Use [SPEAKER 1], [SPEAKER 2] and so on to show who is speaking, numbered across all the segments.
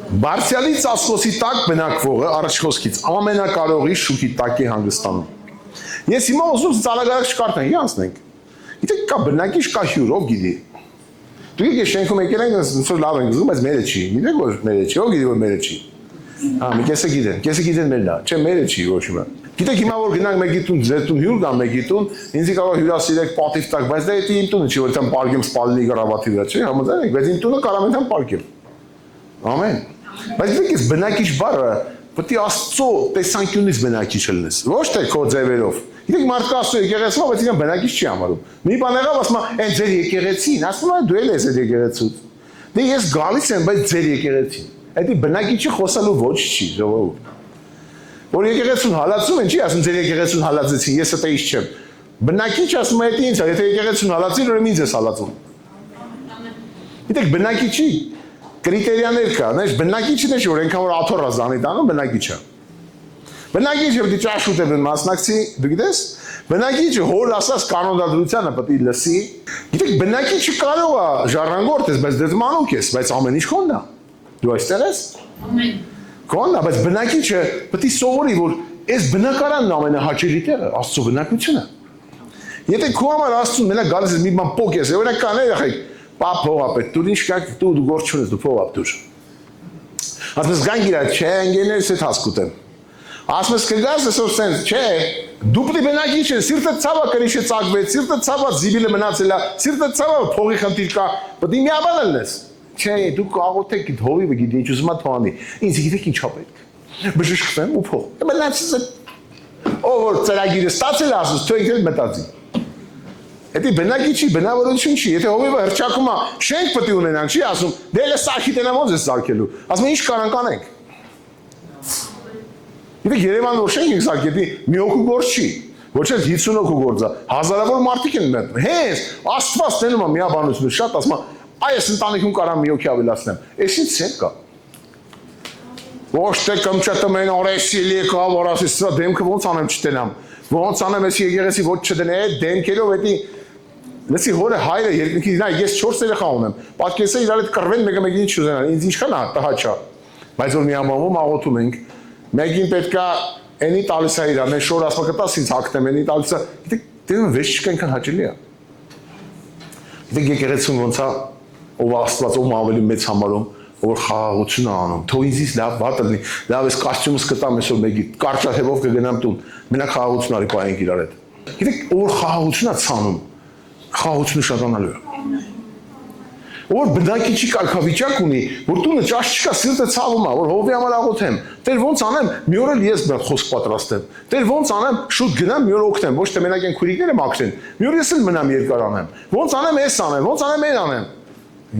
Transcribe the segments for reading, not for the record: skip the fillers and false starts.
[SPEAKER 1] Բարձյալի ծածկոցի տակ բնակվողը առաջ խոսքից ամենակարողի շուքի տակ է հանգստանում։ Ես հիմա ուզում ծառագարակ չկարդանք, անցնենք։ Գիտեք, կա բնակիչ, կա հյուր, ով գիտի։ Դուք եկեք շենքում եկել ենք, ոնց որ լավ ենք զգում, բայց մերը չի։ Գիտեք որ մերը չի, ով գիտի որ մերը չի։ Մի կեսը գիտեն մերն է, չէ, մերը չի ոչ հիմա։ Գիտեք հիմա որ գնանք մեկի տուն, ձեր տուն հյուր գան մեկի տուն, ինձ կարող հյուրասիրեք պատիվ տակ, բայց դա է իմ տունը չի, որ դեմ պարկեմ սպալնի գրավատի վրա, չէ, համաձայն եք, բայց իմ տունը կարող եմ պարկեմ։ Ամեն։ Բայց դուք բնակիչ բառը պետք է Աստծո տեսանկյունից բնակիչ լինես, ոչ թե քո ձևերով։ Գիտեք մարդը ասում է եկեղեցու, բայց իրեն բնակիչ չի համարում։ Մի բան եղավ, ասում է, «Այն ձեր եկեղեցին», ասում է, «Դու էլ ես այդ եկեղեցուց»։ Դե ես գալիս եմ, բայց ձեր եկեղեցին։ Այդ բնակիչի խոսալու ոչ չի, ժողովուրդ։ Որ եկեղեցուն հալածում են, չի ասում ձեր եկեղեցուն հալածեցին, ես այդպես չեմ։ Բնակիչ ասում է, «Ինձ, եթե եկեղեցուն հալածին, ուրեմն ինձ ես հալածում»։ Գիտեք բնակիչի կրիտերիաներ կա, նայ բնակիչն է, որ այնքան որ աթոռ ազանի տանում բնակիչը։ Բնակիչը պետք է ճաշ ուտել մասնակցի, դու գիտես։ Բնակիչը հոր ասած կանոնադրությանը պետք է լսի։ Գիտեք բնակիչը կարող է ժառանգորդ ես, բայց դու մանուկ ես, բայց ամեն ինչ քոնն է։ Դու այստեղ ես։ Ամեն։ Քոնն է, բայց բնակիչը պետք է սովորի, որ այս բնակարանն ամենահաճելի տեղը Աստծո բնակությունը։ Եթե քո համար Աստծուն մենակ գալիս ես մի բան փոք ես, օրինակ կան երեխեք, պա փողապետ, դու ինչ կա, դու գործ չունես, դու փողապ դուր։ Ասում ես գան գիրա, չէ, ընկերներս հետ հասկուտեմ։ Ասում ես կգաս այսօր սենց, չէ, դու պետք է բնակիչ ես, սիրտը ցավա կրիշը ծակվեց, սիրտը ցավա զիբիլը մնացել է, սիրտը ցավա փողի խնդիր կա, պետք է միաբան լինես։ Չէ, դու կաղոթեք հովիվը գիտի ինչ ուզում ա թողանի։ Ինձ գիտեք ինչա պետք։ Բժշկվեմ ու փող։ Մնացած ով որ ծրագիրը ստացել ասում, թող ինքն մտածի։ Դա բնակիչի բնավորություն չի, եթե հովիվը հրճակում է, շենք պետք է ունենանք, չի ասում, դե էլ սարքի տենամ ոնց է սարքելու։ Ասում ինչ կարանք անենք։ Գիտեք Երևանը որ շենք ենք սարքի, մի հոգու գործ չի, ոչ էլ 50 հոգու գործ է, հազարավոր մարդիկ են մտնում։ Հենց Աստված տենում է միաբանությունը շատ, ասում է, այ այս ընտանիքում կարամ մի հոգի ավելացնեմ։ Էս ինչ ցենք կա։ Ոչ թե կմչատում են օրեսիլի կա, որ ասի սա դեմքը ոնց անեմ չտենամ։ Ոնց անեմ ես եկեղեցի ոչ չդնե, դեմքերով էդի լսի հորը հայրը երկնքի նա ես 4 երեխա ունեմ։ Պատկերացրեք իրար հետ կռվեն մեկը մեկին չուզենան։ Ինձ ինչքան է տհաճա։ Բայց որ միամովում աղոթում ենք, մեկին պետքա էնի տալիս է իրան, ես շոր ասма կտաս ինձ հակտեմ, էնի տալիս է։ Գիտեք, դեռ վեճ չկա այնքան հաճելի է։ Գիտեք եկեղեցուն ոնց է, ով Աստված ում ավելի մեծ համարում, որ խաղաղություն է անում։ Թող ինձ լավ վատ լինի, լավ ես կոստյումս կտամ այսօր մեկի, կարճաթևով կգնամ տուն, մենակ խաղաղություն արի պայենք իրար հետ։ Գիտեք, ով խաղաղություն է ցանում, խաղաղությունը շատանալու է։ Որ բնակիչի կարգավիճակ ունի, որ տունը ճաշ չկա, սիրտը ցավում է, որ հովի համար աղոթեմ։ Տեր ոնց անեմ, մի օր էլ ես բան խոսք պատրաստեմ։ Տեր ոնց անեմ, շուտ գնամ, մի օր օգնեմ, ոչ թե մենակ այն քուրիկները մաքրեն։ Մի օր ես էլ մնամ երկար անեմ։ Ոնց անեմ, էս անեմ, ոնց անեմ, այն անեմ։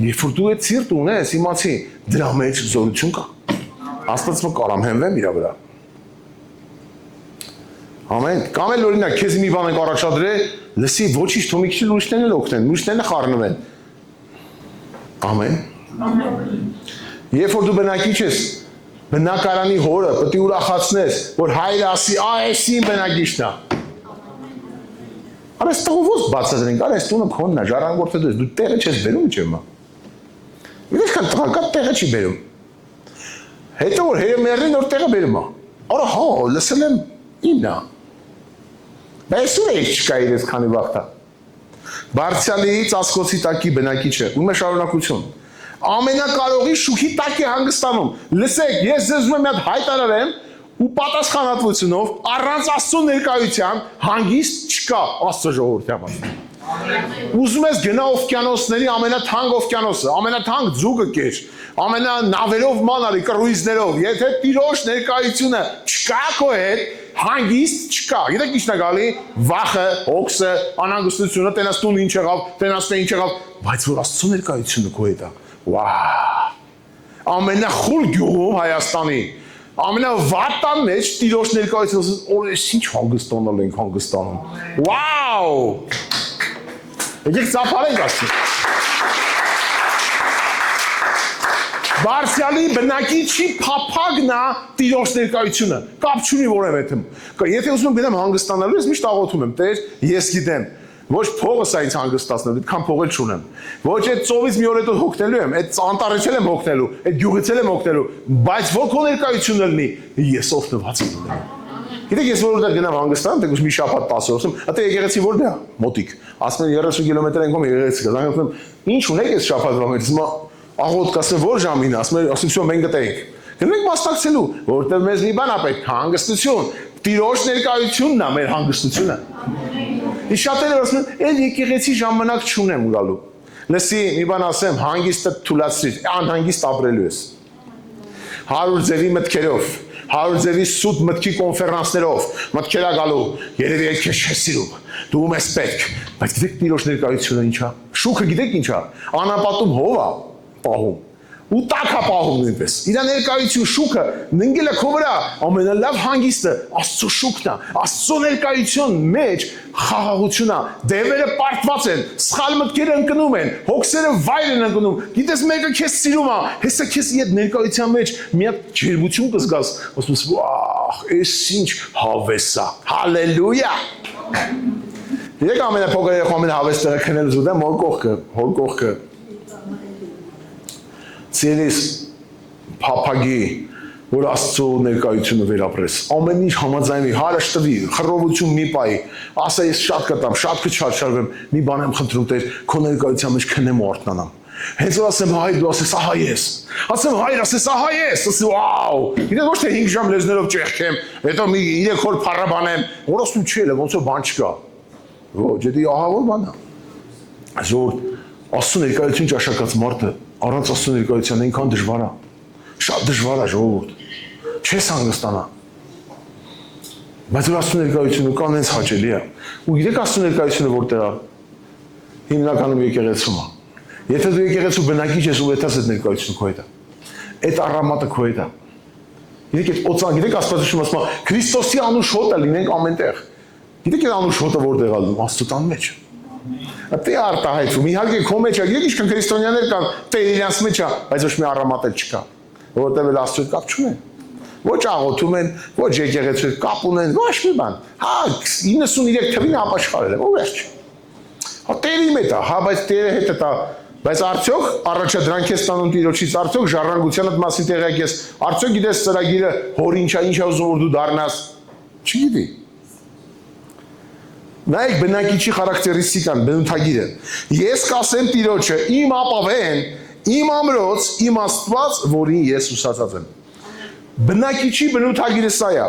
[SPEAKER 1] Երբ որ դու այդ սիրտ ունես, իմացի, դրա մեջ զորություն կա։ Աստված մը կարամ հենվեմ իր վրա։ Ամեն, կամ էլ օրինակ քեզ մի բան եք առաջադրել, լսի ոչինչ թող մի քիչ ուրիշներն էլ օգնեն, ուրիշներն էլ խառնվեն։ Ամեն։ Երբ որ դու բնակիչ ես, բնակարանի հորը պետք է ուրախացնես, որ հայրը ասի, այս իմ բնակիչն է։ Արես տղովոց բացատրենք, արես տունը քոնն է, ժառանգորդը դու տեղը չես բերում չեմա։ Գիտես կան տղակա տեղը չի բերում։ Հետո որ հերը մերին որ տեղը բերում է։ Արա հա, լսել եմ ինն է։ Բայց ու է չկա իրես քանի վաղտա։ Բարձյալի ծածկոցի տակի բնակիչը, ում է շարունակություն։ Ամենակարողի շուքի տակ է հանգստանում։ Լսեք, ես ձեզ ուզում եմ մի հատ հայտարարեմ ու պատասխանատվությունով առանց Աստծո ներկայության հանգիստ չկա Աստծո ժողովրդի համար։ Ուզում ես գնա օվկիանոսների ամենաթանկ օվկիանոսը, ամենաթանկ ձուկը կեր, ամենանավերով մանարի կռուիզներով, եթե Տիրոջ ներկայությունը չկա քո հետ, հանգիստ չկա։ Գիտեք ինչն է գալի, վախը, հոգսը, անհանգստությունը, տենաս տուն ինչ եղավ, տենաս թե ինչ եղավ, բայց որ Աստծո ներկայությունը քո հետ է։ Վաա։ Ամենախուլ գյուղում Հայաստանի, ամենավատան մեջ Տիրոջ ներկայությունը, օրես ինչ հանգստանալ ենք հանգստանում։ Վաու։ Եկեք ծափարենք ասում։ Բարձյալի բնակիչի փափագն է Տիրոջ ներկայությունը, կապ չունի որևէ թեմ։ Եթե ուզում եմ գնամ հանգստանալու, ես միշտ աղոթում եմ, Տեր, ես գիտեմ, Ոչ փողը սա ինձ հանգստացնել, այդքան փող էլ չունեմ։ Ոչ այդ ծովից մի օր հետո հոգնելու եմ, այդ անտառից էլ եմ հոգնելու, այդ գյուղից էլ եմ հոգնելու, բայց որ քո ներկայությունը լինի, ես օգնված եմ լինելու։ Գիտեք, ես որտեղ գնամ հանգստանամ, դեռ մի շաբաթ 10 օր ասում, «Ատե եկեղեցի որտե՞ղ է»։ Մոտիկ։ Ասում են 30 կիլոմետր ենք եկեղեցի կա։ Ասում եմ, «Ինչ ունեք այս շաբաթվա մեջ»։ Հիմա աղոտ կասեմ, «Որ ժամին»։ Ասում են, «Ասում մենք գտենք»։ Գնանք մասնակցելու, որտեղ մեզ մի բան ա պետք, հանգստություն։ Տիրոջ ներկայությունն է մեր հանգստությունը։ Իսկ շատերը ասում են, «Էլ եկեղեցի ժամանակ չունեմ գալու»։ Լսի, մի բան ասեմ, հանգիստը թուլացրիր, անհանգիստ ապրելու ես։ 100 ձևի մտքերով, 100 ձևի սուտ մտքի կոնֆերանսներով, մտքեր ա գալու, երևի այդ քեզ չես սիրում, դու ես պետք, բայց գիտեք Տիրոջ ներկայությունը ինչ է։ Շուքը գիտեք ինչ է, անապատում հով է պահում։ Ու տակա պահում նույնպես։ Իր ներկայություն շուքը ննգել է քո վրա, ամենալավ հանգիստը Աստծո շուքն է, Աստծո ներկայություն մեջ խաղաղություն է, դևերը պարտված են, սխալ մտքերը ընկնում են, հոգսերը վայր են ընկնում։ Գիտես մեկը քեզ սիրում է, հեսա քեզ իդ ներկայության մեջ մի հատ ջերմություն կզգաս, ասում ես, «Վախ, էս ինչ հավես է»։ Հալելույա։ Եկեք ամենափոքր երեխա ամենահավես տեղը քնելու զուտ է, հոր կողքը։ Ցելիս փափագի, որ Աստծո ներկայությունը վերապրես։ Ամեն ինչ համաձայնվի, հարաշ տվի, խռովություն մի պայի, ասա ես շատ կտամ, շատ կչարչարվեմ, մի բան եմ խնդրում Տեր, քո ներկայության մեջ քնեմ ու արթնանամ։ Հենց որ ասեմ հայր, դու ասես ահա ես։ Ասեմ հայր, ասես ահա ես, ասես վաու։ Գիտես ոչ թե 5 ժամ լեզներով ճեղքեմ, հետո մի 3 օր փառաբանեմ, որ ասում չի էլ, ոնց որ բան չկա։ Ոչ, դա ահա որ բան է։ Այսօր Աստծո ներկայություն ճաշակած մարդը առանց Աստծո ներկայության այնքան դժվար է։ Շատ դժվար է ժողովուրդ։ Չես հանգստանա։ Բայց որ Աստծո ներկայությունը կան այնց հաճելի է։ Ու գիտեք Աստծո ներկայությունը որտեղ է։ Հիմնականում եկեղեցում է։ Եթե դու եկեղեցու բնակիչ ես ու եթաս այդ ներկայությունը քո հետ է։ Այդ առամատը քո հետ է։ Գիտեք այդ օծան, գիտեք Աստվածաշունչը ասում է Քրիստոսի անուշ հոտը լինենք ամենտեղ։ Գիտեք այդ անուշ հոտը որտեղ է լինում Աստծո տան մեջ։ Դե արտահայտվում, իհարկե քո մեջ է, գիտեք ինչքան քրիստոնյաներ կան, Տեր իրանց մեջ է, բայց ոչ մի առամատ էլ չկա, որովհետև էլ Աստծո հետ կապ չունեն։ Ոչ աղոթում են, ոչ եկեղեցու հետ կապ ունեն, ոչ մի բան։ Հա 93 թվին ապաշխարել եմ, ու վերջ։ Հա Տերի հետ է, հա բայց Տերը հետ է, բայց արդյոք առաջադրանք ես տանում Տիրոջից, արդյոք ժառանգությանդ մասին տեղյակ ես, արդյոք գիտես ծրագիրը հոր ինչա ուզում որ դու դառնաս, չգիտի։ Նայեք բնակիչի խարակտերիստիկան, բնութագիրը։ Ես կասեմ Տիրոջը, իմ ապավեն, իմ ամրոց, իմ Աստված, որին ես ուսացած եմ։ Բնակիչի բնութագիրը սա է։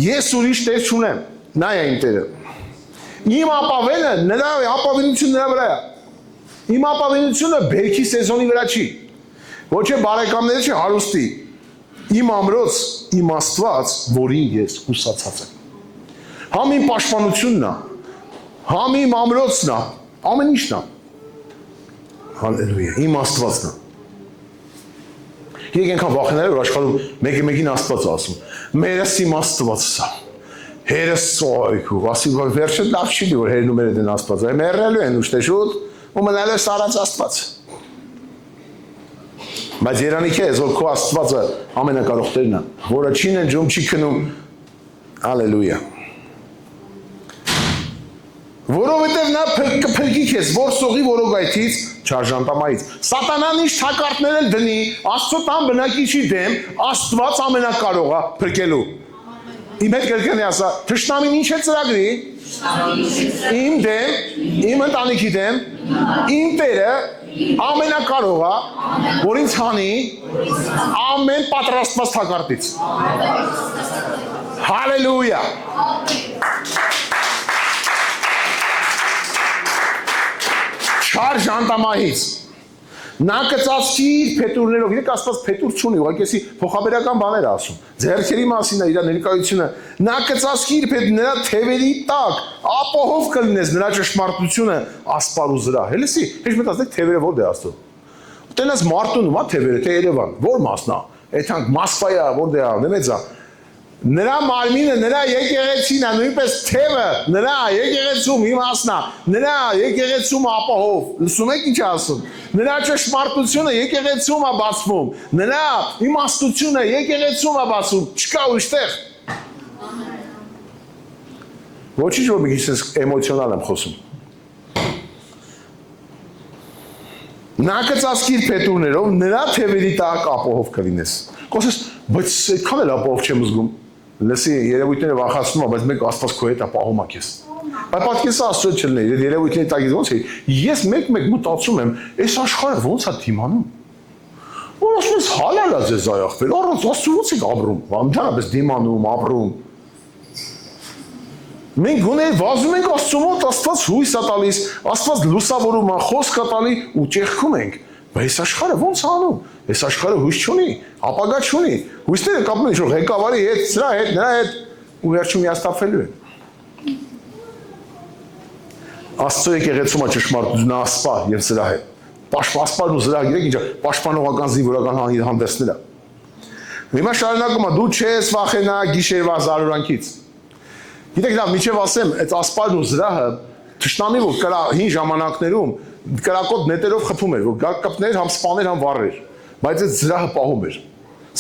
[SPEAKER 1] Ես ուրիշ Տեր չունեմ, նա է իմ Տերը։ Իմ ապավենը նրա ապավենությունը նրա վրա է։ Իմ ապավենությունը բերքի սեզոնի վրա չի։ Ոչ է բարեկամները չի հարուստի։ Իմ ամրոց, իմ Աստված, որին ես ուսացած եմ։ Համ իմ պաշտպանությունն է, համ իմ ամրոցն է, ամեն ինչն է։ Հալելույա, իմ Աստվածն է։ Եկեք այնքան վախենալու որ աշխարհում մեկին Աստված ասում։ Մերս իմ Աստվածն է։ Հերս սոյքու, ասի որ վերջը լավ չի դու որ հերն ու մերը դեն Աստված։ Մեռելու են ուշ թե շուտ ու մնալու սարած Աստված։ Բայց երանիք է, որ քո Աստվածը ամենակարող Տերն է, որը չի ննջում, չի քնում։ Հալելույա։ Որովհետև նա կփրկի քեզ որսողի որոգայթից, չարժանտամայից։ Սատանան ինչ թակարդներ էլ դնի, Աստծո տան բնակիչի դեմ, Աստված ամենակարող է փրկելու։ Իմ հետ կրկնի ասա, թշնամին ինչ է ծրագրի։ Իմ դեմ, իմ ընտանիքի դեմ, իմ Տերը ամենակարող է, որ ինձ հանի ամեն պատրաստված թակարդից։ Հալելույա։ Չար ժանտամահից նա կծածկի իր փետուրներով, իրեք Աստված փետուր չունի, ուղղակի էսի փոխաբերական բաներ ասում, ձեռքերի մասին է իր ներկայությունը, նա կծածկի իր փետուրները, նրա թևերի տակ ապահով կլինես նրա ճշմարտությունը ասպար ու զրահ, հելսի, հեչ մտածեք թևերը ո՞ր դե Աստծո, տենաս Մարտունում է թևերը, թե Երևան, ո՞ր մասն է, այդքան Մոսկվայա, ո՞ր դե է, նեմեցա Նրա մարմինը, նրա եկեղեցին է, նույնպես թևը, նրա եկեղեցում իմասն է, նրա եկեղեցում ապահով, լսում եք ինչ ասում, նրա ճշմարտությունը եկեղեցում է բացվում, նրա իմաստությունը եկեղեցում է բացվում, չկա ուրիշտեղ։ Ոչինչ որ մի քիչ էմոցիոնալ եմ խոսում։ Նա կծածկիր փետուրներով, նրա թևերի տակ ապահով կլինես։ Կոսես, բայց այդքան էլ ապահով չեմ զգում։ Լսի, երևույթները վախացնում են, բայց մեկ Աստված քո հետ է պահում է քեզ։ Բայց պատկերացրու Աստծո չլիներ, այդ երևույթների տակից ոնց է։ Ես մեկ մտածում եմ, այս աշխարհը ոնց է դիմանում։ Որ ասում ես հալալ է ձեզ այախվել, առանց Աստծո ոնց եք ապրում։ Ընդհանրապես դիմանում, ապրում։ Մենք գոնե վազում ենք Աստծո մոտ, Աստված հույս է տալիս, Աստված լուսավորում է, խոսք է տալի ու ճեղքում ենք։ Բայց այս աշխարհը ո՞նց է անում։ Այս աշխարհը հույս չունի, ապագա չունի։ Հույսները կապում են ինչ-որ ղեկավարի հետ, սրա հետ, նրա հետ ու վերջում միաստափվելու են։ Աստծո եկեղեցում է ճշմարտությունը ասպա եւ սրա հետ։ Պաշտպանն ու սրա գիտեք ինչա, պաշտպանողական զինվորական հանդեսներ է։ Հիմա շարունակում է դու չես վախենա գիշերվա զարուրանքից։ Գիտեք լավ, միջև ասեմ, այդ ասպարն ու զրահը թշնամի որ կրա հին ժամանակներում կրակոտ նետերով խփում էր, որ գակ կպներ, համ սպաներ, համ վառեր, բայց այդ զրահը պահում էր։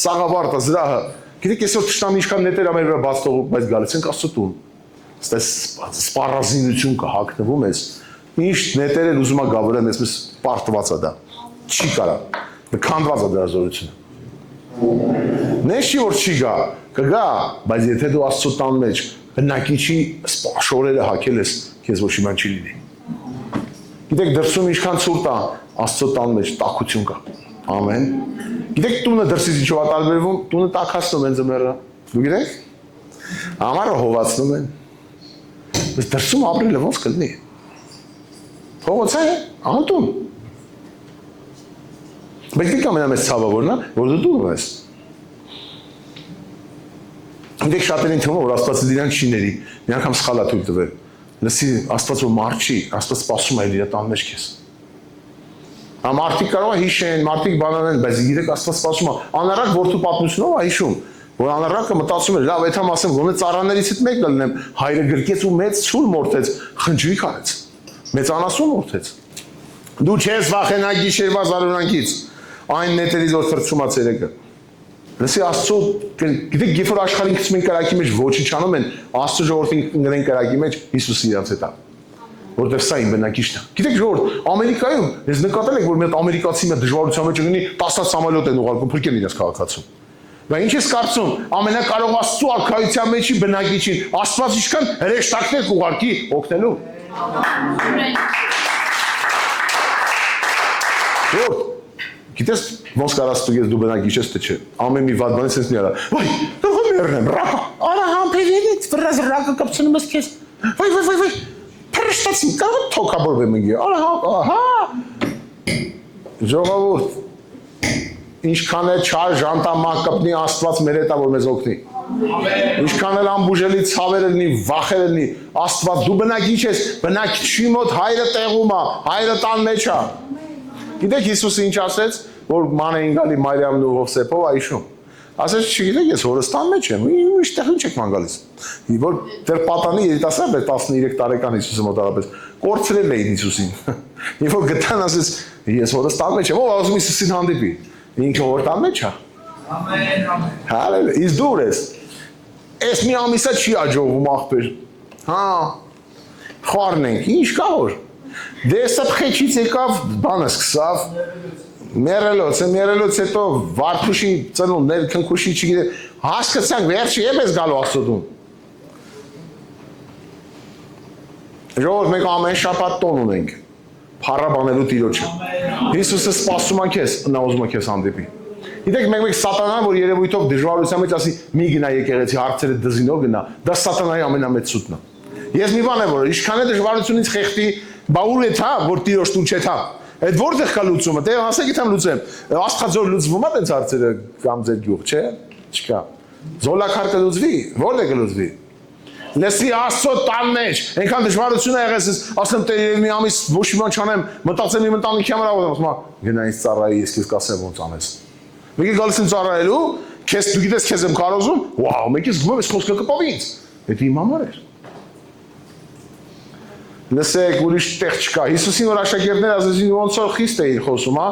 [SPEAKER 1] Սաղավարտը զրահը, գիտեք այսօր թշնամի ինչքան նետեր ամեր վրա բաց թողում, բայց գալիս ենք Աստծո տուն։ Ստես սպառազինություն կա հագնվում ես, ինչ նետեր են ուզում գավրեմ, այսպես պարտված է դա։ Չի կարա։ Քանդված է դրա զորությունը։ Նեշի որ չի գա, կգա, բայց եթե դու Աստծո տան մեջ բնակիչի շորերը հակել ես, քեզ ոչ իման չի լինի։ Գիտեք դրսում ինչքան ցուրտ է, Աստծո տան մեջ տաքություն կա։ Ամեն։ Գիտեք տունը դրսից ինչով է տարբերվում, տունը տաքացնում են ձմեռը։ Դու գիտեք։ Ամառը հովացնում են։ Բայց դրսում ապրելը ոնց կլինի։ Փողոց է, անտուն։ Բայց դե ամենամեծ ցավը որն է, որ դու տուն ես։ Դեք շատերին թվում որ Աստված իրան չի ների, մի անգամ սխալ է թույլ տվել։ Լսի, Աստված որ մարդ չի, Աստված սպասում է իր տան մեջ քեզ։ Մարդիկ կարող է հիշեն, մարդիկ բանանեն, բայց գիտեք Աստված սպասում է։ Անառակ որդու պատմությունով է հիշում, որ անառակը մտածում էր, լավ, այդամ ասեմ, գոնե ծառաներից հետ մեկն լինեմ, հայրը գրկեց ու մեծ ցուլ մորթեց, խնջույք արեց։ Մեծ անասուն մորթեց։ Դու չես վախենա գիշերվա զարուրանքից, այն նետերից որ թռչում է ցերեկը։ Լսի Աստծո, գիտեք, երբ որ աշխարհին գցում են կրակի մեջ ոչնչանում են, Աստծո ժողովրդին ընկնեն կրակի մեջ, Հիսուսը իրանց հետ է։ Որտեղ սա իմ բնակիչն է։ Գիտեք ժողովուրդ, Ամերիկայում ես նկատել եք, որ մի հատ ամերիկացի մի դժվարության մեջ ունի 10 սամոլոտ են ուղարկում, փրկեն իրենց քաղաքացուն։ Բայց ինչ ես կարծում, ամենակարող Աստծո արքայության մեջի բնակիչին, Աստված ինչքան հրեշտակներ կուղարկի օգնելու։ Ժողովուրդ, գիտես ոնց կարաս դու բնակիչ ես թե չէ։ Ամեն մի վատ բանից ես մի արա։ Վայ, դու մեռնեմ, ռակա։ Արա համբերից վրազ ռակը կապցնում ես քեզ։ Վայ։ Փրշտացին, կարող թոքաբորվեմ ինգի։ Ահա։ Ժողովուրդ, ինչքան է չար ժանտամակ կպնի Աստված մեր հետ է որ մեզ օգնի։ Ինչքան էլ ամբուժելի ցավեր լինի, վախեր լինի, Աստված դու բնակիչ ես, բնակիչի մոտ հայրը տեղում է, հայրը տան մեջ է։ Գիտեք Հիսուսը ինչ ասեց, որ ման էին գալի Մարիամն ու Հովսեփով այշում։ Ասեց, չգիտեք, ես հորստան մեջ եմ, ինչ տեղին չեք ման գալիս։ Որ դեռ պատանի երիտասարդ էր 13 տարեկան Հիսուսը մոտավորապես, կորցրել էին Հիսուսին։ Երբ որ գտան ասեց, ես հորստան մեջ եմ, ով ասում Հիսուսին հանդիպի։ Ինքը հորտան մեջ է։ Ամեն։ Հալելույա, իսկ դու ես։ Էս մի ամիսա չի աջողվում աղբեր։ Հա։ Խառն ենք, ինչ կա որ։ Դե սա փխեչից եկավ, բանը սկսավ, մերելոց հետո վարդուշի ծնունդներ, քնքուշի չգիտեմ, հասկացանք վերջի եմ ես գալու Աստծո։ Ժողովուրդ մենք ամեն շաբաթ տոն ունենք, փառաբանելու Տիրոջը։ Հիսուսը սպասում է քեզ, նա ուզում է քեզ հանդիպի։ Գիտեք մեկ սատանան, որ երևույթով դժվարության մեջ ասի մի գնա եկեղեցի հարցերը դզինով գնա, դա սատանայի ամենամեծ սուտն է։ Ես մի բան եմ որ, ինչքան է դժվարությունից խեղդի, բա ուր է թա, որ Տիրոջ տուն չէ թա։ Այդ որտեղ կա լուծումը, դե ասեք իթամ լուծեմ։ Աստղաձոր լուծվում է տենց հարցերը կամ ձեր գյուղ, չէ՞։ Չկա։ Զոլակար կլուծվի, որտե կլուծվի։ Լսի Աստծո տան մեջ, այնքան դժվարություն ա եղես, ասեմ Տեր մի ամիս ոչ մի բան չանեմ, մտածեմ իմ ընտանիքի համար ասում եմ, գնա ինձ ծառայի, ես քեզ կասեմ ոնց անես։ Մեկը գալիս եմ ծառայելու, քեզ դու գիտես քեզ եմ կարոզում, վաու, մեկը զգում ես խոսքը կպավի ինձ։ Դա իմ համար էր։ Լսեք, ուրիշ տեղ չկա։ Հիսուսին որ աշակերտները ասեցին ոնց որ խիստ էին խոսում, հա,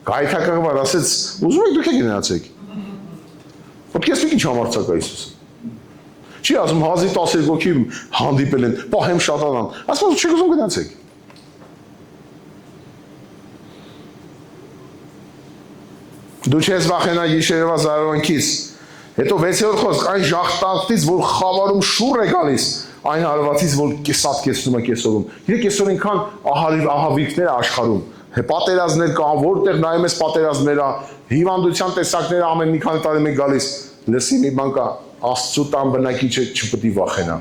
[SPEAKER 1] գայթակղվար ասեց, ուզում եք դուք եք գնացեք։ Ո՞ր քեզ ինչ համարցակ է Հիսուսը։ Չի ասում հազի 12 հոգի հանդիպել են, պահեմ շատանան։ Ասում չեք ուզում գնացեք։ Դու չես վախենա գիշերվա զարոնքից։ Հետո 6-րդ խոսք այն ժախտանքից, որ խավարում շուռ է գալիս, այն հարվածից, որ կեսատ կեսնում է կեսորում։ Գիտեք, այսօր ինքան ահավիրքներ աշխարհում, պատերազմներ կան, որտեղ նայում ես պատերազմները, հիվանդության տեսակները ամեն մի քանի տարի մեկ գալիս։ Լսի մի բան կա, Աստծո տան բնակիչը չպետք է վախենա։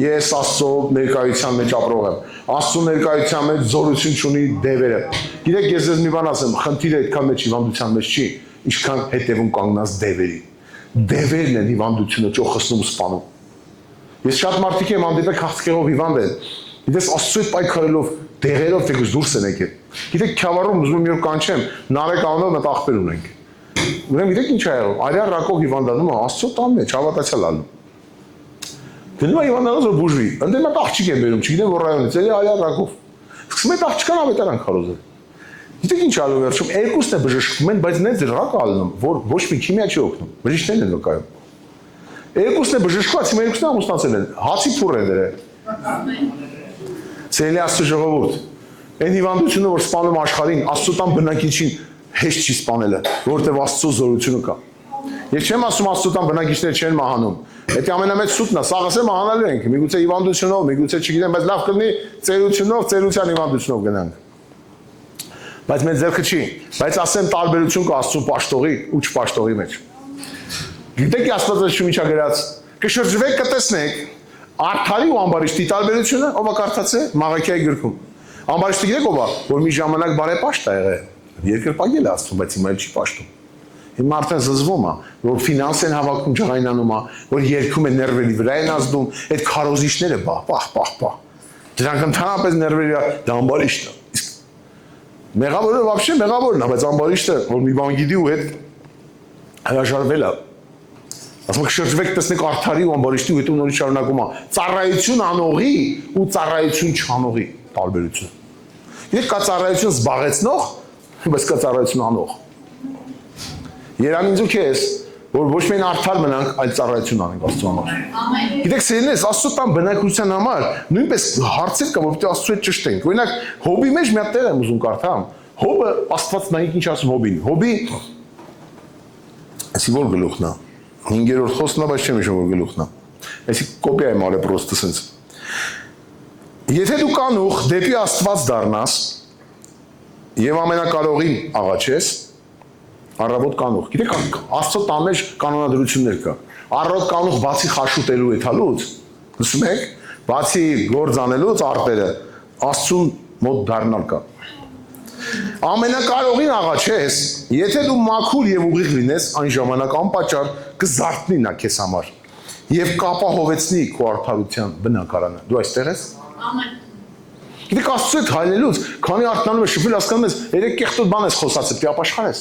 [SPEAKER 1] Ես Աստծո ներկայության մեջ ապրող եմ։ Աստծո ներկայության մեջ զորություն ունի դևերը։ Գիտեք, ես ձեզ մի բան ասեմ, խնդիրը այդքան մեջ հիվանդության մեջ չի, ինչքան հետևում կանգնած դևերի։ Դևերն են հիվանդությունը ճոխացնում ու սպանում։ Ես շատ մարդիկ եմ հանդիպել քաղցկեղով հիվանդ են։ Գիտես, Աստծո հետ պայքարելով դեղերով թեկուզ դուրս են եկել։ Գիտեք, Քյավառում ուզում եմ մի օր կանչեմ, Նարեկ անունով մենք աղբեր ունենք։ Ուրեմն գիտեք ինչ ա եղել, արյան ռակով հիվանդանում է, Աստծո տան մեջ հավատացյալ ալու։ Գնում է հիվանդանոց որ բուժվի, ընդդեմ այդ աղջիկ են բերում, չգիտեմ որ ռայոնից, էլի արյան ռակով։ Սկսում է աղջկան ավետարան քարոզել։ Գիտեք ինչ ալու վերջում, երկուսն է բժշկվում են, բայց նենց ռակ ալնում, որ ոչ մի քիմիա չի օգնում։ Բժիշկներն են վկայում։ Երկուսն է բժշկված, հիմա երկուսն ամուսնացել են, հացի փուռ են դրել։ Ցելի Աստծո ժողովուրդ, այն հիվանդությունը, որ սպանում աշխարհին, Աստծո տան բնակիչին հեշտ չի սպանելը, որովհետև Աստծո զորությունը կա։ Ես չեմ ասում Աստծո տան բնակիչները չեն մահանում։ Դա ամենամեծ սուտն է, սաղ ասեմ մահանալու ենք, միգուցե հիվանդությունով, միգուցե չգիտեմ, բայց լավ կլինի ծերությունով, ծերության հիվանդությունով գնանք։ Բայց մեծ ձեռքը չի, բայց ասեմ տարբերություն կա Աստծո պաշտողի ու չպաշտողի մեջ։ Գիտեք Աստվածաշունչը ինչա գրած, կշրջվեք կտեսնեք արդարի ու ամբարիշտի տարբերությունը, ով է կարդացել Մաղաքիայի գրքում։ Ամբարիշտը գիտեք ով է, որ մի ժամանակ բարեպաշտ է եղել, երկրպագել է Աստծուն, բայց հիմա էլ չի պաշտում։ Հիմա արդեն զզվում է, որ ֆինանս են հավաքում, ջղայնանում է, որ երկում է ներվերի վրա են ազդում, այդ քարոզիչները պահ։ Դրանք ընդհանրապես ներվերի դա ամբարիշտ է։ Մեղավորը вообще մեղավորն է, բայց ամբարիշտը, որ մի բան գիտի ու հետ հրաժարվել է։ Ասում եք շրջվեք տեսնեք արդարի ու ամբարիշտի ու հետո նորից շարունակում է ծառայություն անողի ու ծառայություն չանողի տարբերություն։ Գիտեք, կա ծառայություն զբաղեցնող, բայց կա ծառայություն անող։ Երան ինձ ու քեզ, որ ոչ միայն արդար մնանք, այլ ծառայություն անենք Աստծո համար։ Գիտեք, սիրելիներս, Աստծո տան բնակության համար նույնպես հարցեր կա, որ պետք է Աստծո հետ ճշտենք։ Օրինակ, հոբի մեջ մի հատ տեղ եմ ուզում կարդամ։ Հոբը Աստված նայեք ինչ ասում հոբին։ Հոբի ասի որ գլուխն է։ 5-րդ խոսքն է, բայց չեմ հիշում որ գլուխն է։ Այսի կոպիա եմ արել պրոստը սենց։ Եթե դու կանուխ դեպի Աստված դառնաս եւ ամենակարողին աղաչես, առավոտ կանուխ։ Գիտեք, Աստծո տան մեջ կանոնադրություններ կա։ Առավոտ կանուխ բացի խաշուտելու եթալուց, լսում եք, բացի գործ անելուց արտերը Աստծուն մոտ դառնալ կա։ Ամենակարողին աղաչես, եթե դու մաքուր եւ ուղիղ լինես, այն ժամանակ անպատճառ կզարթնի նա քեզ համար եւ կապահովեցնի քո արդարության բնակարանը։ Դու այստեղ ես։ Ամեն։ Գիտեք, Աստծո հետ հայլելուց, քանի արթնանում ես, շփվել հասկանում ես, երեք կեղտոտ բան ես խոսացել, դու ապաշխարես։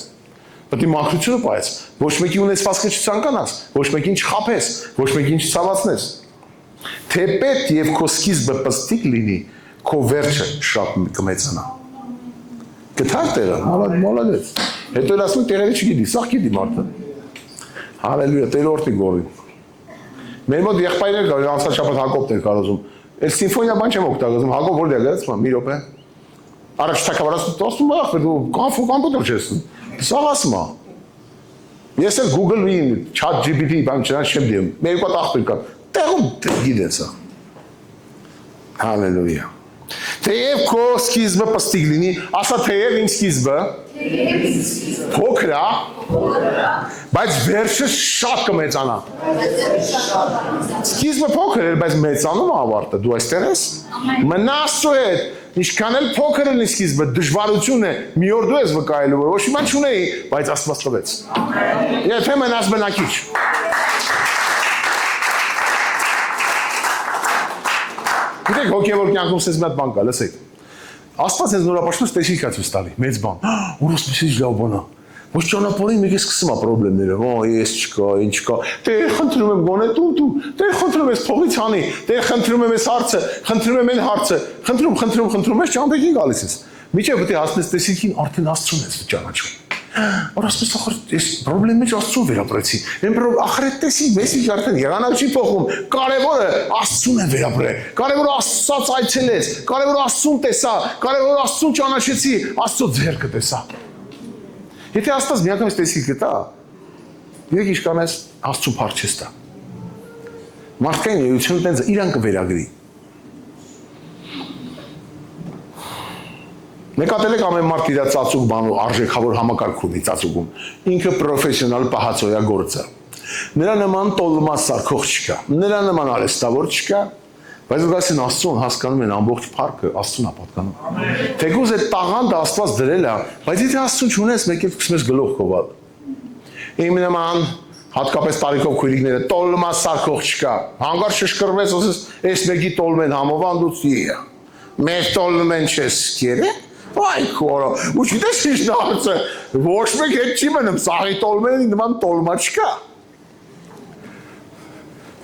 [SPEAKER 1] Պետք է մաքրությունը պահես, ոչ մեկի ունեցվածքը չցանկանաս, ոչ մեկին չխաբես, ոչ մեկին չցավացնես։ Թեպետ եւ քո սկիզբը պստիկ լինի, քո վերջը շատ կմեծանա։ Գտար տեղը, մոլադեց։ Հետո էլ ասում տեղերը չգիտի, սաղ գիտի մարդը։ Հալելույա, Տեր օրհնի գորին։ Մեր մոտ եղբայրներ կա, անցած շաբաթ Հակոբն էր կարոզում։ Այս սիմֆոնիա բան չեմ օգտագործում, Հակոբ որտեղ է գացում, մի րոպե։ Առաջ թակավարացնում, տոսում ախ, դու կամպյուտեր չես։ Սաղ ասում է։ Ես էլ Google-ին, ChatGPT բան չեմ դիում։ Մեր երկու ախպեր կա։ Տեղում գիտես սա։ Հալելույա։ Թեև քո սկիզբը պստիկ լինի, ասա թեև իմ սկիզբը փոքր է, բայց վերջը շատ կմեծանա։ Սկիզբը փոքր է, բայց մեծանում է ավարտը, դու այստեղ ես։ Մնա Աստծո հետ, ինչքան էլ փոքր է սկիզբը, դժվարություն է, մի օր դու ես վկայելու, որ ոչ մի բան չունեի, բայց Աստված տվեց։ Եթե մնաս բնակիչ։ Գիտեք, հոգևոր կյանքում սենց մի հատ բան կա, լսեք։ Աստված ինձ նորապաշտում տեսիք ա ցույց տալի, մեծ բան։ Ուրոս միսից լավ բան է։ Ոչ ճանապարհին մեկ է սկսում է խնդիրները, ես չկա, ինչ կա։ Տեր խնդրում եմ գոնե տու, տեր խնդրում ես փողից հանի, տեր խնդրում եմ ես հարցը, խնդրում եմ այն հարցը, խնդրում ես ճամփեքին գալիս ես։ Միջև պետք է հասնես տեսիքին արդեն Աստծուն ես ճանաչում։ Որ ասես ախր այս խնդրի մեջ Աստծուն վերապրեցի։ Ախր այդ տեսիք մեսիջ արդեն եղանակ չի փոխում։ Կարևորը Աստծուն է վերապրել։ Կարևորը Աստծած այցելեց, կարևորը Աստծուն տեսա, կարևորը Աստծուն ճանաչեցի, Աստծո ձեռքը տեսա։ Եթե Աստված միանգամից տեսիք գտա, իրեք իշքան ես Աստծու փառք չես տա։ Մարդկային էությունը տենց իրան կվերագրի։ Նկատել եք ամեն մարդ իր ծածուկ բանու արժեքավոր համակարգ ունի ծածուկում։ Ինքը պրոֆեսիոնալ պահածոյա գործը։ Նրա նման տոլմաս սարքող չկա, նրա նման արհեստավոր չկա, բայց ուղղակի Աստծուն հասկանում են ամբողջ փառքը Աստծուն է պատկանում։ Թեկուզ այդ տաղանդը Աստված դրել է, բայց եթե Աստծուն չունես, մեկ էլ սկսում ես գլուխ կովալ։ Իմ նման հատկապես տարիքով քույրիկները տոլմաս սարքող չկա։ Հանգար շշկրվեց, ասես, այս մեկի տոլմեն համովանդուցի է։ Մեր տոլմեն չես կերը։ Այ քորո, ու չգիտես ինչ դարձը, ոչ մեկ հետ չի մնում, սաղի տոլմենի նման տոլմա չկա։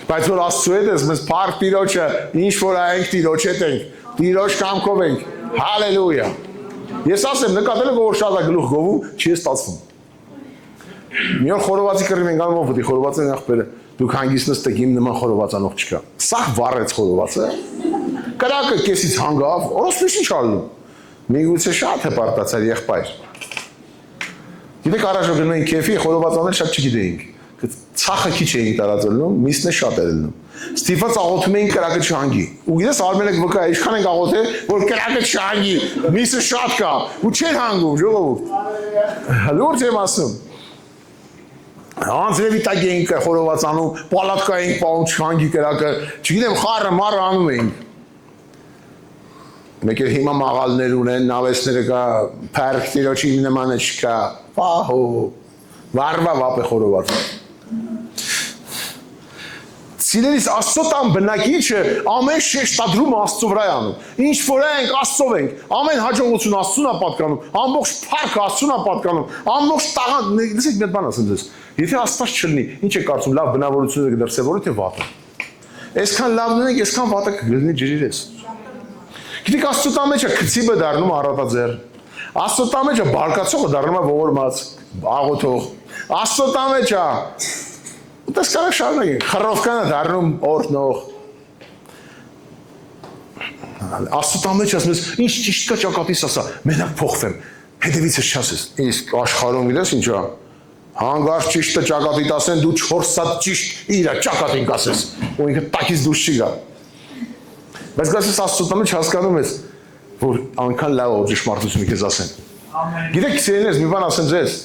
[SPEAKER 1] Բայց որ Աստծու հետ ես, մեզ փառք Տիրոջը, ինչ որ այնք Տիրոջ հետ ենք, Տիրոջ կամքով ենք, հալելույա։ Ես ասեմ, նկատել եք որ շատ է գլուխ գովում, չի ստացվում։ Մի օր խորովածի կռիվ ենք անում, ով դի խորովածը ախպերը, դուք հանգիստ նստեք, իմ նման խորովածանող չկա։ Սաղ վառեց խորովածը, կրակը կեսից հանգավ, օրոսպես ինչ ալնում։ Միգուցե շատ է պարտացար եղբայր։ Գիտեք առաջ գնում էինք քեֆի, խորովածանել շատ չգիտեինք։ Ցախը քիչ էինք տարածելնում, միսն է շատ էր լինում։ Ստիփած աղոթում էինք կրակը չհանգի։ Ու գիտես Արմենակ վկա, ինչքան ենք աղոթել, որ կրակը չհանգի, միսը շատ կա, ու չէր հանգում, ժողովուրդ։ Լուրջ եմ ասում։ Անձրևի տակ էինք խորովածանում, պալատկա էինք պահում չհանգի կրակը, չգիտեմ խառը մարը անում էինք։ Մեկ էլ հիմա մաղալներ ունեն, նավեսները կա, փառք Տիրոջի նմանը չկա, պահո, վարվա վապ է խորովածը։ Սիրելիս Աստծո տան բնակիչը ամեն շեշտադրում Աստծո վրա է անում։ Ինչ որ ենք, Աստծով ենք, ամեն հաջողություն Աստծուն է պատկանում, ամբողջ փառքը Աստծուն է պատկանում, ամբողջ տաղանդ, լսեք մի բան ասեմ ձեզ։ Եթե Աստված չլինի, ինչ է կարծում, լավ բնավորությունը կդրսևորի թե վատը։ Այսքան լավն ունենք, այսքան վատը կլինի ջրիրես։ Գիտեք Աստծո տան մեջ է քցիբը դառնում առատաձեռ։ Աստծո տան մեջ է բարկացողը դառնում է ողորմած, աղոթող։ Աստծո տան մեջ է Դες կարող շարունակենք, խռովկանը դառնում օրհնող։ Աստծո տան մեջ ասում ես, ինչ ճիշտ կա ճակատիս ասա, մենակ փոխվեմ, հետևից ես չասես։ Իսկ աշխարհում գիտես ինչ է։ Հանգարց ճիշտը ճակատիդ ասեն, դու 4 սատ ճիշտ իրա ճակատին կասես, ու ինքը տակից դուրս չի գա։ Բայց գասես Աստծո տան մեջ հասկանում ես, որ անքան լավ է ճշմարտությունը քեզ ասեն։ Գիտեք, սիրելիներ, մի բան ասեմ ձեզ։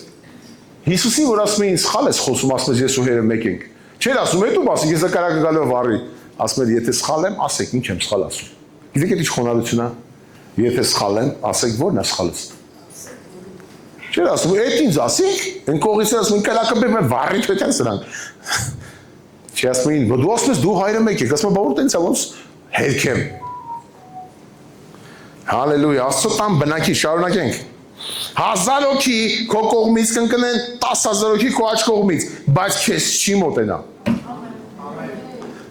[SPEAKER 1] Հիսուսին որ ասում էին սխալ ես խոսում, ասում ես ես ու Հերը մեկ ենք։ Չէր ասում, հետո ասի, ես կարակը գալով վառի։ Ասում էր, եթե սխալ եմ, ասեք, ինչ եմ սխալ ասում։ Գիտեք այդ ինչ խոնարհություն է։ Եթե սխալ եմ, ասեք, որն է սխալս։ Չէր ասում, այդ ինձ ասիկ, այն կողից ասում են կարակը բեմ վառի չեն սրանք։ Չի ասում էին, դու ասում ես դու Հայրը մեկ եք, ասում եմ, բա որ տենց է ոնց հերք եմ։ Հալելույա, Աստծո տան բնակի, շարունակենք։ 1000 հոգի քո կողմից կընկնեն, 10000 հոգի քո աջ կողմից, բայց քեզ չի մոտենա։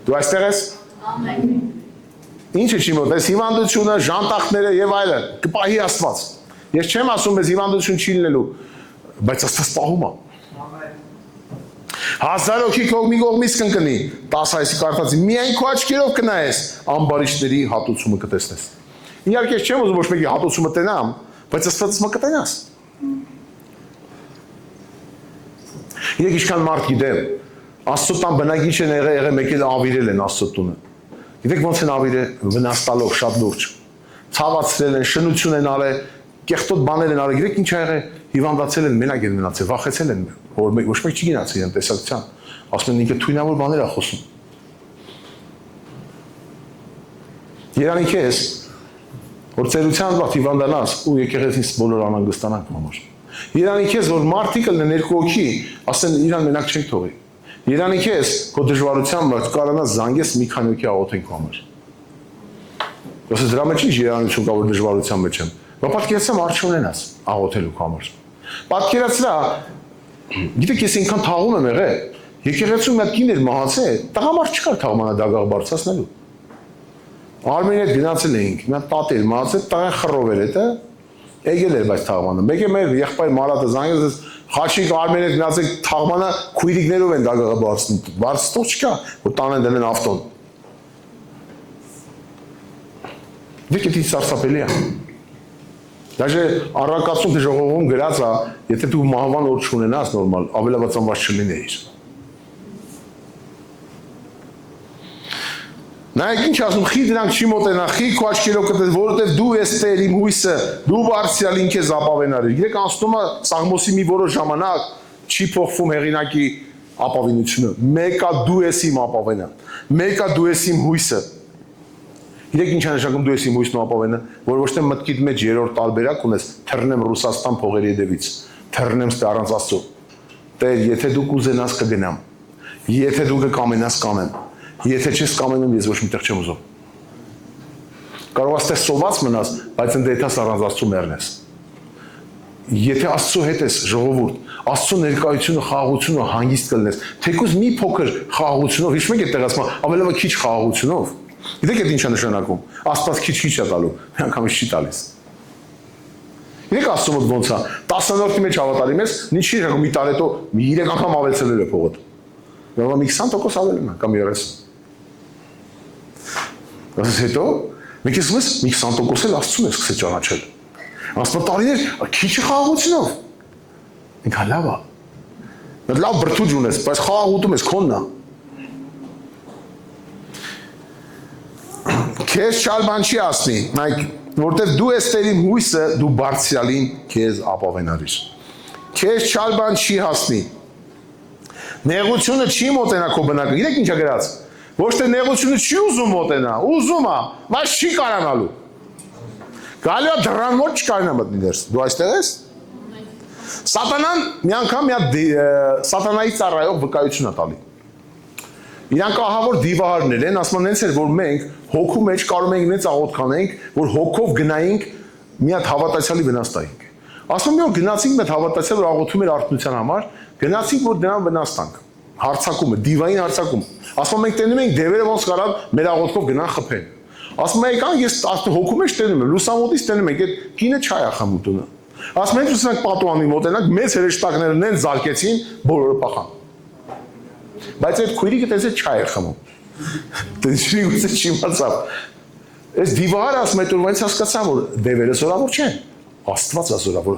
[SPEAKER 1] Դու այստեղ ես։ Ինչը չի մոտենա, հիվանդությունը, ժանտախները եւ այլն, կպահի Աստված։ Ես չեմ ասում, ես հիվանդություն չի լինելու, բայց Աստված պահում է։ 1000 հոգի քո կողմից կընկնի, 10 այսի կարծած, միայն քո աչքերով կնայես, ամբարիշտների հատուցումը կտեսնես։ Իհարկե չեմ ուզում ոչ մեկի հատուցումը տենամ, բայց Աստված մը կտենաս։ Իրեք ինչքան մարդ գիտեմ, Աստծո տան բնակիչ են եղել մեկ էլ ավիրել են Աստծո տունը։ Գիտեք ոնց են ավիրել, վնաս տալով շատ լուրջ։ Ցավացրել են, շնություն են արել, կեղտոտ բաներ են արել, գիտեք ինչ ա եղել, հիվանդացել են, մենակ են մնացել, վախեցել են, որ ոչ մեկ չի գնացել իրեն տեսակցության։ Ասում են ինքը թույնավոր բաներ ա խոսում։ Երանի քեզ որ ծերության վաղ հիվանդանաս ու եկեղեցից բոլոր անհանգստանանք համար։ Երանի քեզ որ մարդիկ լինեն երկու հոգի, ասեն իրան մենակ չենք թողի։ Երանի քեզ քո դժվարության մեջ կարողանաս զանգես մի քանի հոգի աղոթեն քո համար։ Ոսը դրա մեջ ինչ երանություն կա որ դժվարության մեջ եմ։ Բա պատկերացրեմ արժ ունենաս աղոթելու քո համար։ Պատկերացրա, գիտեք ես ինքան թաղում եմ եղել։ Եկեղեցում մի հատ կին էր մահացել, տղամարդ չկար թաղմանը դագաղ բարձրացնելու։ Արմենի հետ գնացել էինք, մի հատ տատ էր մահացել, տղան խռով էր հետը, եկել էր բայց թաղմանը։ Մեկ է մեր եղբայր Մարատը զանգեց, Խաչիկ Արմենի հետ գնացել թաղմանը քույրիկներով են դագաղը բարձնում, բարձրտող չկա, որ տանեն դնեն ավտոն։ Դեք էդի սարսափելի է։ Դաժե առակացում ժողովում գրած է, եթե դու մահվան օր չունենաս նորմալ, ավելավացանված չլինեիր։ Նայեք ինչ ասում, խի դրանք չի մոտենա, խի քո աչքերով կտես, որովհետև դու ես Տեր իմ հույսը, դու բարձրալին քեզ ապավենարիր։ Գիտեք, անցնում է Սաղմոսի մի որոշ ժամանակ չի փոխվում հեղինակի ապավինությունը։ Մեկը դու ես իմ ապավենը, մեկը դու ես իմ հույսը։ Գիտեք ինչ է նշանակում դու ես իմ հույսն ու ապավենը, որ ոչ թե մտքիդ մեջ երրորդ տարբերակ ունես, թռնեմ Ռուսաստան փողերի հետևից, թռնեմ ստե առանց Աստծո։ Տեր, եթե դու կուզենաս կգնամ, եթե դու կկամենաս կանեմ, եթե չես կամենում ես ոչ միտեղ չեմ ուզում։ Կարող ես սոված մնաս, բայց ընդ եթաս առանց Աստծո մեռնես։ Եթե Աստծո հետ ես ժողովուրդ, Աստծո ներկայությունը խաղաղությունը հանգիստ կլինես, թեկուզ մի փոքր խաղաղությունով, հիշում եք այդ տեղացման, ավելովը քիչ խաղաղությունով։ Գիտեք այդ ինչ է նշանակում։ Աստված քիչ-քիչ է տալու, միանգամից չի տալիս։ Գիտեք Աստծո մոտ ոնց է, 10-րդի մեջ հավատալի մեզ, ինչ չի նշանակում մի տար հետո 3 անգամ ավելցնել է փողոտ։ Կարող է մի 20% ավելին է կամ 30։ Բայց հետո մենք ես մեզ մի 20% էլ Աստծուն է սկսել ճանաչել։ Աստված տարիներ քիչ խաղաղությունով։ Ինքա լավ է։ Լավ բրդուճ ունես, բայց խաղաղ ուտում ես քոնն է։ Քեզ չար բան չի ասնի, նայք, որտեվ դու ես Տեր իմ հույսը, դու բարձրալին քեզ ապավենարիր։ Քեզ չար բան չի հասնի։ Նեղությունը չի մոտենա քո բնակը։ Գիտեք ինչ է գրած։ Ոչ թե նեղությունը չի ուզում մոտենա, ուզում է, բայց չի կարողանալու։ Գալի է դռան մոտ չկարողանա մտնի ներս։ Դու այստեղ ես։ Սատանան մի անգամ սատանայի ծառայող վկայություն է տալի։ Իրանք ահավոր դիվահարներ են, ասում են նենց էր, որ մենք հոգու մեջ կարող ենք նենց աղոթք անենք, որ հոգով գնայինք մի հատ հավատացյալի վնաս տայինք։ Ասում եմ, որ գնացինք մեծ հավատացյալ, որ աղոթում էր արթնության համար, գնացինք, որ դրան վնաս տանք։ Հարցակումը, դիվային հարցակում։ Ասում ենք տենում ենք դևերը ոնց կարան մեր աղոթքով գնան խփեն։ Ասում եք ան ես հոգու մեջ տենում եմ, լուսամուտից տենում ենք, այդ կինը չայ է խմում տունը։ Ասում ենք ուսանք պատուհանի մոտենանք, մեծ հրեշտակները նեն զարկեցին, բոլորը փախան։ Բայց այդ քույրիկը տեսեց չայ է խմում։ Դժվարի ուզը չիմացավ։ Այս դիվարը ասում է որ ոնց հասկացա որ դևերը զորավոր չեն։ Աստված է զորավոր։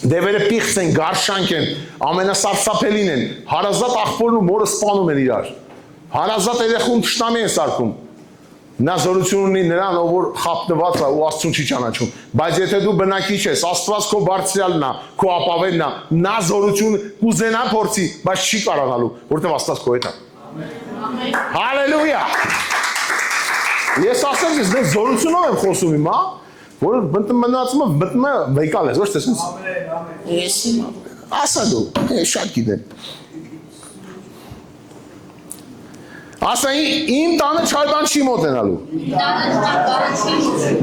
[SPEAKER 1] Դևերը պիղծ են, գարշանք են, ամենասարսափելին են, հարազատ աղբորն ու մորը սպանում են իրար։ Հարազատ երեխուն թշնամի են սարքում։ Նա զորություն ունի նրան, ով որ խապնված է ու Աստծուն չի ճանաչում։ Բայց եթե դու բնակիչ ես, Աստված քո բարձրյալն է, քո ապավենն է, նա զորություն կուզենա փորձի, բայց չի կարողանալու, որովհետև Աստված քո հետ է։ Հալելույա։ Ես ասեմ, ես դες զորությունով եմ խոսում հիմա, որ մնացումը մտնում է վեկալ ես, ոչ թե սենց։ Ես հիմա ասա դու, շատ գիտեմ։ Ասա իմ տանը չար բան չի մոտենալու։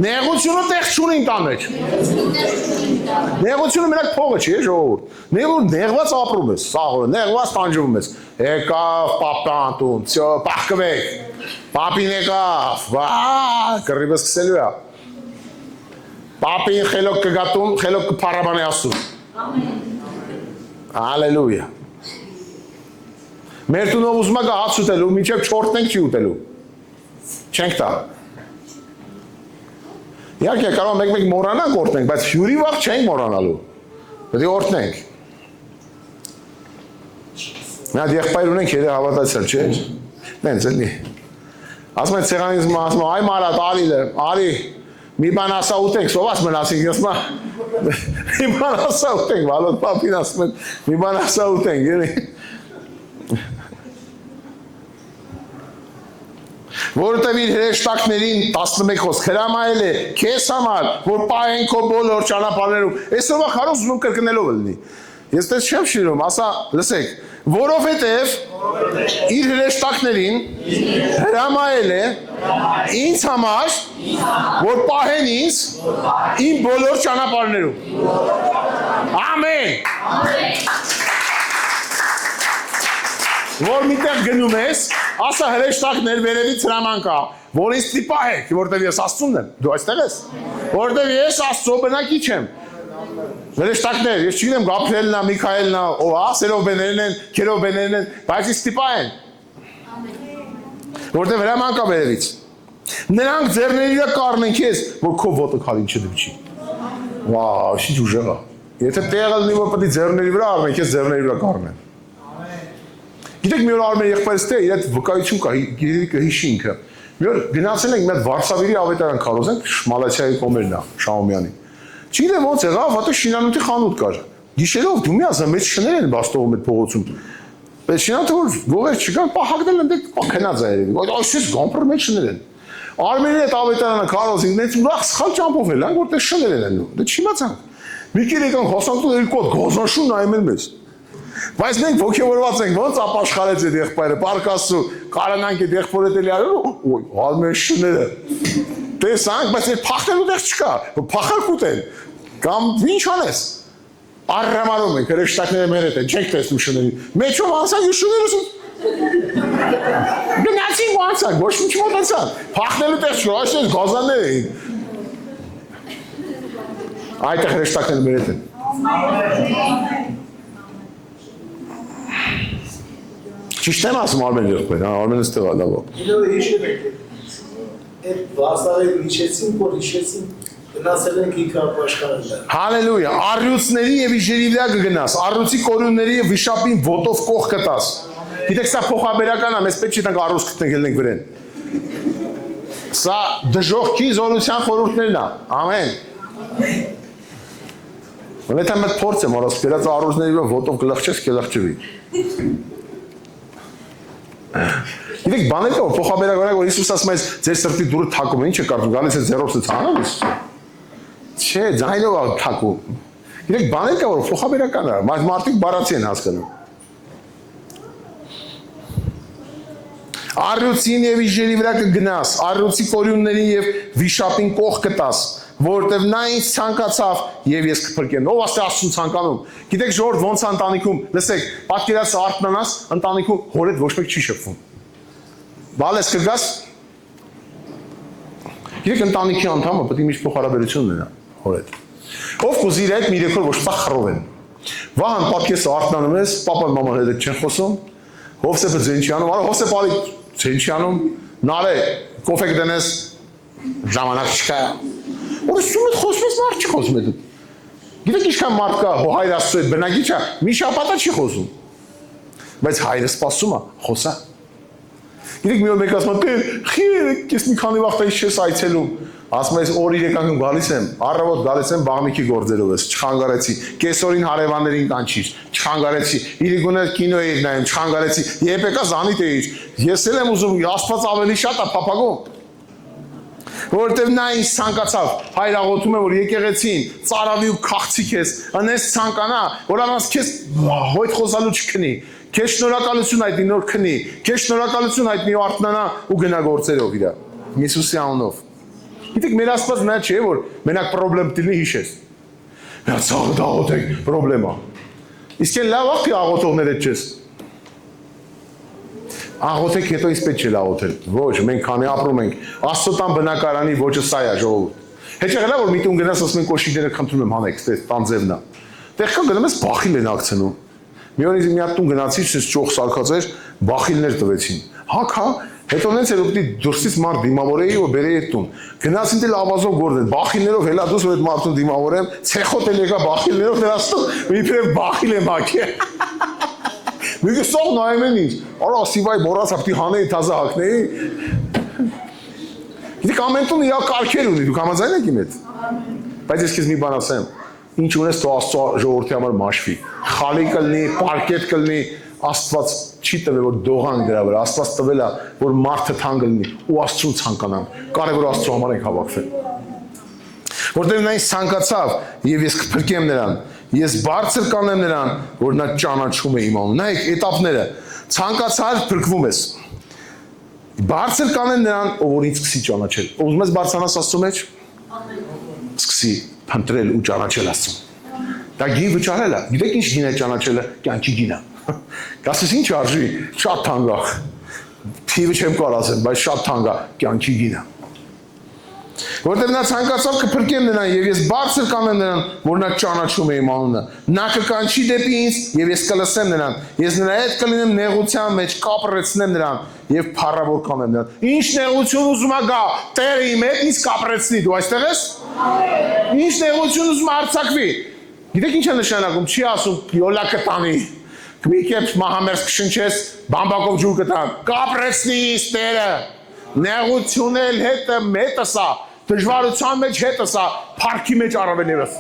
[SPEAKER 1] Նեղությունը տեղ չունի իմ տան մեջ։ Նեղությունը մենակ փողը չի, ժողովուրդ։ Նեղված ապրում ես, սաղորը, նեղված տանջվում ես։ Եկավ պապան տուն, всё, պահկվեք։ Պապին եկավ, կռիվը սկսելու է։ Պապին խելոք կգատում, խելոք կփառաբանի Աստծուն։ Հալելույա։ Մեր տունով ուզում ա հաց ուտելու, մինչև 4-ն ենք չի ուտելու։ Չենք տա։ Իհարկե կարող մեկ-մեկ մոռանանք օրհնենք, բայց հյուրի վաղ չենք մոռանալու։ Պետք է օրհնենք։ Նա եղբայր ունենք երեք հավատացյալ, չէ՞։ Նենց էլի։ Ասում են ցեղանից ասում այ մարդ արի մի բան ասա ուտենք, սոված մնացինք, ասում մի բան ասա ուտենք, վալոտ պապին ասում են մի բան ասա ուտենք, էլի։ Որովհետև իր հրեշտակներին 11 խոսք հրամայել է քեզ համար, որ պահեն քո բոլոր ճանապարհներում։ Այսօրվա խարոզ ուզում կրկնելով լինի։ Ես դες չեմ շիրում, ասա, լսեք, որովհետև իր հրեշտակներին հրամայել է ինձ համար, որ պահեն ինձ իմ բոլոր ճանապարհներում։ Ամեն։ Որ միտեղ գնում ես, ասա հրեշտակներ վերևից հրաման կա, որ ինձ ստիպահեք, որտև ես Աստծունն եմ, դու այստեղ ես, որտև ես Աստծո բնակիչ եմ։ Հրեշտակներ, ես չգիտեմ Գաբրիելն է, Միքայելն է, ով է, սերովբեներն են, քերովբեներն են, բայց ինձ ստիպահեն։ Որտև հրաման կա վերևից։ Նրանք ձեռների վրա կառնեն քեզ, որ քո ոտը քարին չդպչի։ Վաու, ինչ ուժեղ է։ Եթե տեղը լինի, որ պետք է ձեռների վրա առնեն, քեզ ձեռների վրա կառնեն։ Գիտեք, մի օր Արմեն եղբայրս թե իր այդ վկայություն կա, հիշի ինքը։ Մի օր գնացել ենք մի հատ Վարշավի ավետարան քարոզենք, Մալացիայի կոմերն է, Շահումյանի։ Չգիտեմ ոնց եղավ, հատը շինանյութի խանութ կար։ Գիշերով դու մի ասա մեծ շներ են բաստողում այդ փողոցում։ Բայց շինանյութը որ ողեր չկան, պահակնել են դե քնած է երևի։ Այսպես գամբր մեծ շներ են։ Արմենի այդ ավետարանը քարոզին, դից ուրախ սխալ ճամփով էլ, որտեղ շներ են։ Դե չիմացանք։ Մի կեր եկան խոսանքով երկու հատ գոզանշուն նայում են մեզ։ Բայց մենք ոգևորված ենք, ոնց ապաշխարեց այդ եղբայրը, պարկասու, կարանանք այդ եղբորը դելի արել, ոյ, հալմեն շները։ Տեսանք, բայց այդ փախնելու տեղ չկա, փախալ կուտեն, կամ ինչ անես։ Առրամարում ենք, հրեշտակները մեր հետ են, չենք տեսնում շներին։ Մեջով անցանք ու շները գնացինք ու անցանք, ոչ մի չմոտացան։ Փախնելու տեղ չկա, այսպես գազաններ էին։ Այդտեղ հրեշտակները մեր հետ են։ Ճիշտ եմ ասում Արմեն եղբայր, Արմենը ստեղ է լավ։
[SPEAKER 2] Իրոք հիշել եք, այդ վասարել հիշեցին, որ հիշեցին, գնացել ենք ինքը ապաշխարել։
[SPEAKER 1] Հալելույա, առյուծների և իժերի վրա կգնաս, առյուծի կորյունների և վիշապին ոտով կող կտաս։ Գիտեք, սա փոխաբերական է, մեզ պետք չի տանք առյուծ գտնենք ելնենք վրեն։ Սա դժոխքի զորության խորհուրդներն է, ամեն։ Եթե մեծ փորձ եմ արած, գրած առյուծների վրա ոտով կլղջես, կլղջվի։ Գիտեք, բաներ կա, որ փոխաբերական որ Հիսուս ասում է, ձեր սրտի դուրը թակում է, ինչ է կարծում, գալիս է ձեռով ցանում ես։ Չէ, ձայնով է թակում։ Գիտեք, բաներ կա, որ փոխաբերական է, բայց մարդիկ բառացի են հասկանում։ Առյուծին եւ իժերի վրա կգնաս, առյուծի կորյուններին եւ վիշապին կող կտաս, որտեւ նա ինձ ցանկացավ եւ ես կփրկեմ։ Ով ասե Աստծուն ցանկանում։ Գիտեք, ժողովուրդ ոնց ընտանիքում, լսեք, պատկերած արթնանաս, ընտանիքում հորդ ոչ մեկ չի շփվում։ Բալես կգաս։ Գիտեք, ընտանիքի անդամը պետք է միշտ փոխհարաբերություն ունենա հորդ։ Ով կուզի իր հետ մի երկու ոչ տա խռովեն։ Վահան պատկես արթնանում ես, պապան մաման հետ չեն խոսում։ Հովսեփը ձենչանում, արա Հովսեփ արի ձենչանում, նարե կոֆե կդնես ժամանակ չկա։ Որ սումդ խոսում ես մարդ չի խոսում է։ Գիտեք ինչքան մարդ կա, հայր Աստծո հետ բնակիչ է, մի շաբաթ չի խոսում։ Բայց հայրը սպասում է, խոսա։ Գիտեք մի օր մեկ ասում է, «Խիեր, ես մի քանի վաղ տես չես այցելում»։ Ասում ես օր 3 անգամ գալիս եմ, առավոտ գալիս եմ բաղնիքի գործերով ես, չխանգարեցի, կեսօրին հարևաններին կանչիր, չխանգարեցի, իրիկուներ կինո էիր նայում, չխանգարեցի, երբ եկա զանիթ էիր, ես էլ եմ ուզում, Աստված ավելի շատ է փափագում։ Որովհետև նա ինձ ցանկացավ, հայր աղոթում է, որ եկեղեցին ծարավի ու քաղցիկ ես, անես ցանկանա, որ անաս քեզ հոյթ խոսալու չքնի, քեզ շնորհակալություն հայտնի նոր քնի, քեզ շնորհակալություն հայտնի ու արթնանա ու գնա գործերով իր Հիսուսի անունով։ Գիտեք, մեր Աստված նա չէ, որ մենակ պրոբլեմ դիլի հիշես։ Նա ցավ աղոթեք, պրոբլեմա։ Իսկ այն լավ աղթի աղոթողներ հետ չես։ Աղոթեք հետո իսկ պետք չէ աղոթել։ Ոչ, մենք քանի ապրում ենք, Աստծո տան բնակարանի ոճը սա է, ժողովուրդ։ Հեչեղել է որ մի տուն գնաս ասում են կոշիկները խնդրում եմ հանեք, ստե տան ձևն է։ Տեղքան գնում ես բախիլ են ակցնում։ Մի օր ինձ մի հատ տուն գնացի, ճոխ սարքած էր, բախիլներ տվեցին։ Հակա, հետո նենց էր ուտի դուրսից մարդ դիմավորեի ու բերեի այդ տուն։ Գնացին դել ավազով գործել, բախիլներով հելա դուս որ այդ մարդուն դիմավորեմ, ցեխոտ էլ եկա բախիլներով դրաստու, իբրև բախիլ եմ ակե։ Մեկը սող նայում են ինձ, արա սիվայ բորած ապտի հանեի թազա հակնեի։ Գիտեք ամեն տուն իր կարգեր ունի, դուք համաձայն եք իմ հետ։ Բայց ես քեզ մի բան ասեմ, ինչ ունես թող Աստծո ժողովրդի համար մաշվի։ Խալի կլինի, պարկետ կլինի, Աստված չի տվել որ դողան դրա վրա, Աստված տվել է որ մարդը թանկ լինի ու Աստծուն ցանկանան։ Կարևոր Աստծո համար ենք հավաքվել։ Որտեղ նա ինձ ցանկացավ եւ ես կփրկեմ նրան։ Ես բարձր կանեմ նրան, որ նա ճանաչում է իմ անունը։ Նայեք էտապները։ Ցանկացար փրկվում ես։ Բարձր կանեմ նրան, ով որ ինձ սկսի ճանաչել։ Ուզում ես բարձրանաս Աստծո մեջ։ Սկսի փնտրել ու ճանաչել Աստծուն։ Դա գին վճարել է։ Գիտեք ինչ գին է ճանաչելը, կյանքի գին է։ Գասես ինչ արժի, շատ թանկ է։ Թիվը չեմ կարող ասեմ, բայց շատ թանկ է, կյանքի գին է։ Որտեղ նա ցանկացավ կփրկեմ նրան եւ ես բարձր կանեմ նրան, որ նա ճանաչում է իմ անունը։ Նա կկանչի դեպի ինձ եւ ես կլսեմ նրան։ Ես նրա հետ կլինեմ նեղության մեջ, կապրեցնեմ նրան եւ փառավոր կանեմ նրան։ Ինչ նեղություն ուզում ա գա, Տերը իմ հետ ինձ կապրեցնի, դու այստեղ ես։ Ինչ նեղություն ուզում արձակվի։ Գիտեք ինչ է նշանակում, չի ասում յոլա կտանի։ Մի կերպ մահամերձ կշնչես, բամբակով ջուր կտան։ Կապրեցնի ինձ Տերը։ Նեղություն էլ հետը մետս է, դժվարության մեջ հետս է, փառքի մեջ առավել ևս։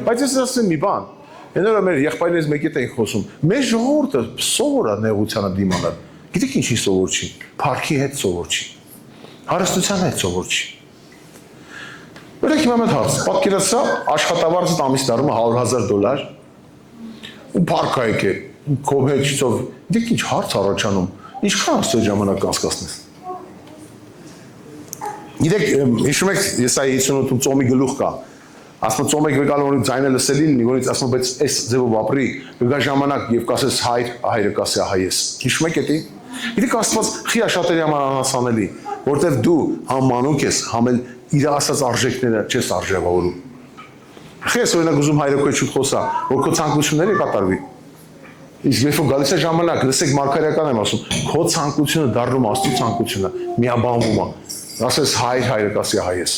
[SPEAKER 1] Բայց ես ասեմ մի բան, հենորը մեր եղբայրներից մեկի հետ ենք խոսում, մեր ժողովուրդը սովոր է նեղությանը դիմանալ։ Գիտեք ինչի սովոր չի, փառքի հետ սովոր չի, հարստության հետ սովոր չի։ Ուրեք հիմա մեծ հարց, պատկերացրա աշխատավարձդ ամիս դառնում է $100,000 ու փառքայք է, քո հետ դեք ինչ հարց առաջանում, ինչքան աստծո ժամանակ կանցկացնես։ Գիտեք, հիշում եք, ես այ 58-ում ծոմի գլուխ կա, ասում ծոմ եք վեկալ որից ձայնը լսելին, որից ասում բայց այս ձևով ապրի, կգա ժամանակ եւ կասես հայր, հայրը կասի հայ ես։ Հիշում եք էդի։ Գիտեք, Աստված խիա շատերի համար անհասանելի, որտեղ դու համ մանուկ ես, համ էլ իր ասած արժեքները չես արժևավորում։ Ես օրինակ ուզում հայրոքեչուտ խոսա, որ քո ցանկությունները կատարվի։ Իսկ երբ որ գալիս է ժամանակ, լսեք մարգարեական եմ ասում, քո ցանկությունը դառնում Աստծո ցանկությունը, միաբանվում է։ Ասես հայր, հայրը կասի հայ ես։